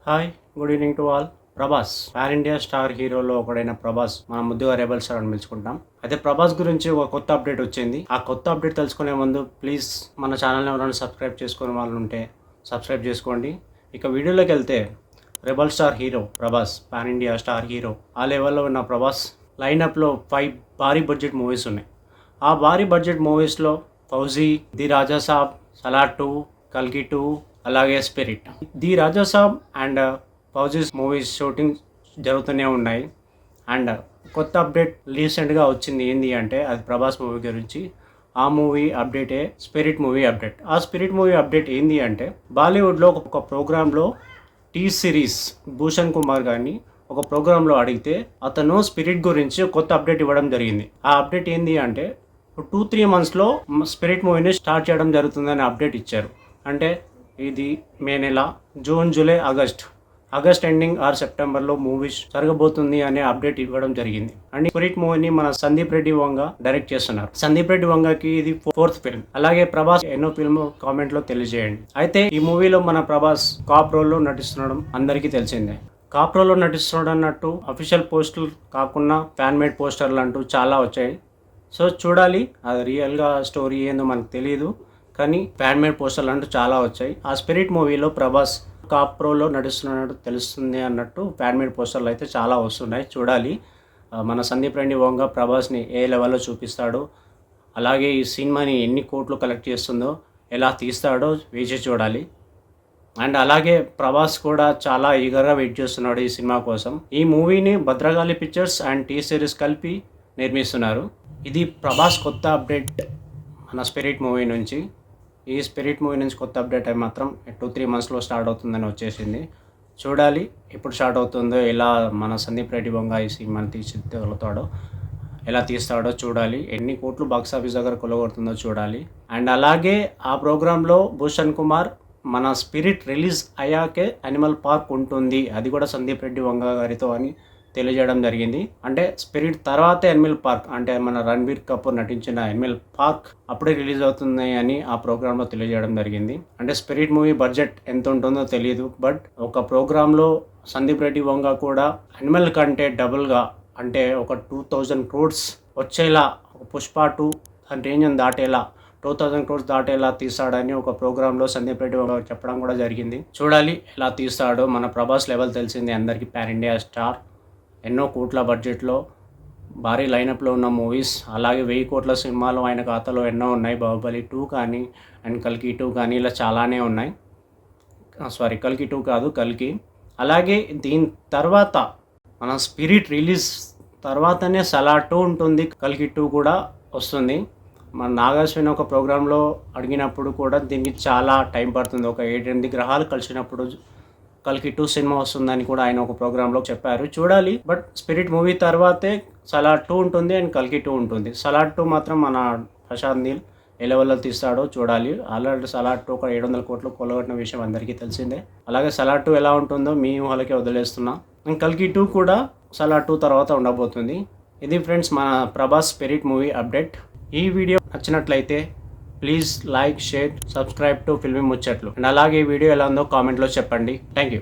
Hi, good evening to all. Prabhas pan India star హీరోలో ఒకడైన ప్రభాస్ మనం ముద్దుగా రెబల్ స్టార్ అని పిలుచుకుంటాం. అయితే ప్రభాస్ గురించి ఒక కొత్త అప్డేట్ వచ్చింది. ఆ కొత్త అప్డేట్ తెలుసుకునే ముందు ప్లీజ్ మన ఛానల్ని ఎవరైనా సబ్స్క్రైబ్ చేసుకునే వాళ్ళు ఉంటే సబ్స్క్రైబ్ చేసుకోండి. ఇక వీడియోలోకి వెళ్తే rebel star hero Prabhas, pan India star hero. ఆ లెవెల్లో ఉన్న ప్రభాస్ లైనప్లో 5 భారీ బడ్జెట్ మూవీస్ ఉన్నాయి. ఆ భారీ బడ్జెట్ మూవీస్లో ఫౌజీ, ది రాజా సాబ్, సలార్ 2, కల్కి 2, అలాగే Spirit. The Raja Saab and ఫౌజీస్ మూవీస్ షూటింగ్ జరుగుతూనే ఉన్నాయి. అండ్ కొత్త అప్డేట్ రీసెంట్గా వచ్చింది ఏంటి అంటే అది ప్రభాస్ మూవీ గురించి. ఆ మూవీ అప్డేటే స్పిరిట్ మూవీ అప్డేట్. ఆ స్పిరిట్ మూవీ అప్డేట్ ఏంటి అంటే బాలీవుడ్లో ఒక ప్రోగ్రాంలో టీ సిరీస్ భూషణ్ కుమార్ గారిని ఒక ప్రోగ్రాంలో అడిగితే అతను స్పిరిట్ గురించి కొత్త అప్డేట్ ఇవ్వడం జరిగింది. ఆ అప్డేట్ ఏంటి అంటే 2-3 monthsలో స్పిరిట్ మూవీని స్టార్ట్ చేయడం జరుగుతుందని అప్డేట్ ఇచ్చారు. అంటే ఇది మే నెల, June, July, August ending or సెప్టెంబర్లో మూవీ జరగబోతుంది అనే అప్డేట్ ఇవ్వడం జరిగింది. అండ్ స్పిరిట్ మూవీని మన సందీప్ రెడ్డి వంగ డైరెక్ట్ చేస్తున్నారు. సందీప్ రెడ్డి వంగకి ఇది 4th ఫిల్మ్. అలాగే ప్రభాస్ ఎన్నో ఫిల్మ్ కామెంట్ లో తెలియజేయండి. అయితే ఈ మూవీలో మన ప్రభాస్ కాప్ రోల్లో నటిస్తున్నాడు అందరికీ తెలిసిందే. కాప్ రోల్లో నటిస్తున్నాడు అన్నట్టు అఫీషియల్ పోస్టులు కాకుండా ఫ్యాన్ మేడ్ పోస్టర్లు అంటూ చాలా వచ్చాయి. సో చూడాలి, అది రియల్గా స్టోరీ ఏందో మనకు తెలియదు, కానీ ఫ్యాన్ మేడ్ పోస్టర్లు అంటూ చాలా వచ్చాయి. ఆ స్పిరిట్ మూవీలో ప్రభాస్ కాప్ ప్రోలో నడుస్తున్నట్టు తెలుస్తుంది అన్నట్టు ఫ్యాన్ మేడ్ పోస్టర్లు అయితే చాలా వస్తున్నాయి. చూడాలి మన సందీప్ రెడ్డి వంగ ప్రభాస్ని ఏ లెవెల్లో చూపిస్తాడో, అలాగే ఈ సినిమాని ఎన్ని కోట్లు కలెక్ట్ చేస్తుందో, ఎలా తీస్తాడో వేచి చూడాలి. అండ్ అలాగే ప్రభాస్ కూడా చాలా ఈగర్గా వెయిట్ చేస్తున్నాడు ఈ సినిమా కోసం. ఈ మూవీని Bhadrakali pictures and T series కలిపి నిర్మిస్తున్నారు. ఇది ప్రభాస్ కొత్త అప్డేట్ మన స్పిరిట్ మూవీ నుంచి. ఈ స్పిరిట్ మూవీ నుంచి కొత్త అప్డేట్ అయి మాత్రం 2-3 monthsలో స్టార్ట్ అవుతుందని వచ్చేసింది. చూడాలి ఎప్పుడు స్టార్ట్ అవుతుందో, ఎలా మన సందీప్ రెడ్డి వంగ ఈ సినిమాని తీర్చిదిద్దుతాడో, ఎలా తీస్తాడో చూడాలి. ఎన్ని కోట్లు బాక్స్ ఆఫీస్ దగ్గర కొలగొడుతుందో చూడాలి. అండ్ అలాగే ఆ ప్రోగ్రాంలో భూషణ్ కుమార్ మన స్పిరిట్ రిలీజ్ అయ్యాకే యానిమల్ పార్క్ ఉంటుంది, అది కూడా సందీప్ రెడ్డి వంగ గారితో అని తెలియజేయడం జరిగింది. అంటే స్పిరిట్ తర్వాతే యానిమల్ పార్క్, అంటే మన రణబీర్ కపూర్ నటించిన యానిమల్ పార్క్ అప్పుడే రిలీజ్ అవుతుంది అని ఆ ప్రోగ్రాంలో తెలియజేయడం జరిగింది. అంటే స్పిరిట్ మూవీ బడ్జెట్ ఎంత ఉంటుందో తెలియదు, బట్ ఒక ప్రోగ్రాంలో సందీప్ రెడ్డి వంగ కూడా యానిమల్ కంటే డబుల్గా, అంటే ఒక 2000 crores వచ్చేలా, ఒక పుష్ప 2 రేంజ్ దాటేలా 2000 crores దాటేలా తీస్తాడని ఒక ప్రోగ్రాంలో సందీప్ రెడ్డి వంగ చెప్పడం కూడా జరిగింది. చూడాలి ఎలా తీస్తాడో. మన ప్రభాస్ లెవెల్ తెలిసింది అందరికీ, పాన్ ఇండియా స్టార్, ఎన్నో కోట్ల బడ్జెట్లో భారీ లైనప్లో ఉన్న మూవీస్, అలాగే 1000 కోట్ల సినిమాలు ఆయన ఖాతాలో ఎన్నో ఉన్నాయి. బాహుబలి 2 కానీ అండ్ కల్కి 2 కానీ ఇలా చాలానే ఉన్నాయి. కల్కి 2 కాదు, కల్కి. అలాగే దీని తర్వాత మన స్పిరిట్ రిలీజ్ తర్వాతనే సలార్ 2 ఉంటుంది, కల్కి 2 కూడా వస్తుంది. మన నాగార్జున ఒక ప్రోగ్రాంలో అడిగినప్పుడు కూడా దీనికి చాలా టైం పడుతుంది, ఒక 7-8 గ్రహాలు కలిసినప్పుడు కల్కి 2 సినిమా వస్తుందని కూడా ఆయన ఒక ప్రోగ్రాంలో చెప్పారు. చూడాలి, బట్ స్పిరిట్ మూవీ తర్వాతే సలార్ 2 ఉంటుంది అండ్ కల్కి 2 ఉంటుంది. సలార్ 2 మాత్రం మన ప్రశాంత్ నీల్ ఏ లెవెల్లో తీస్తాడో చూడాలి. ఆల్రెడీ సలార్ 2 ఒక 700 కోట్లు కొలగొట్టిన విషయం అందరికీ తెలిసిందే. అలాగే సలార్ 2 ఎలా ఉంటుందో మీ ఊహలకే వదిలేస్తున్నా. అండ్ కల్కి 2 కూడా సలార్ 2 తర్వాత ఉండబోతుంది. ఇది ఫ్రెండ్స్ మన ప్రభాస్ స్పిరిట్ మూవీ అప్డేట్. ఈ వీడియో నచ్చినట్లయితే please like, share, subscribe to filmy ముచ్చట్లు. అండ్ అలాగే ఈ వీడియో ఎలా ఉందో కామెంట్లో చెప్పండి. Thank you.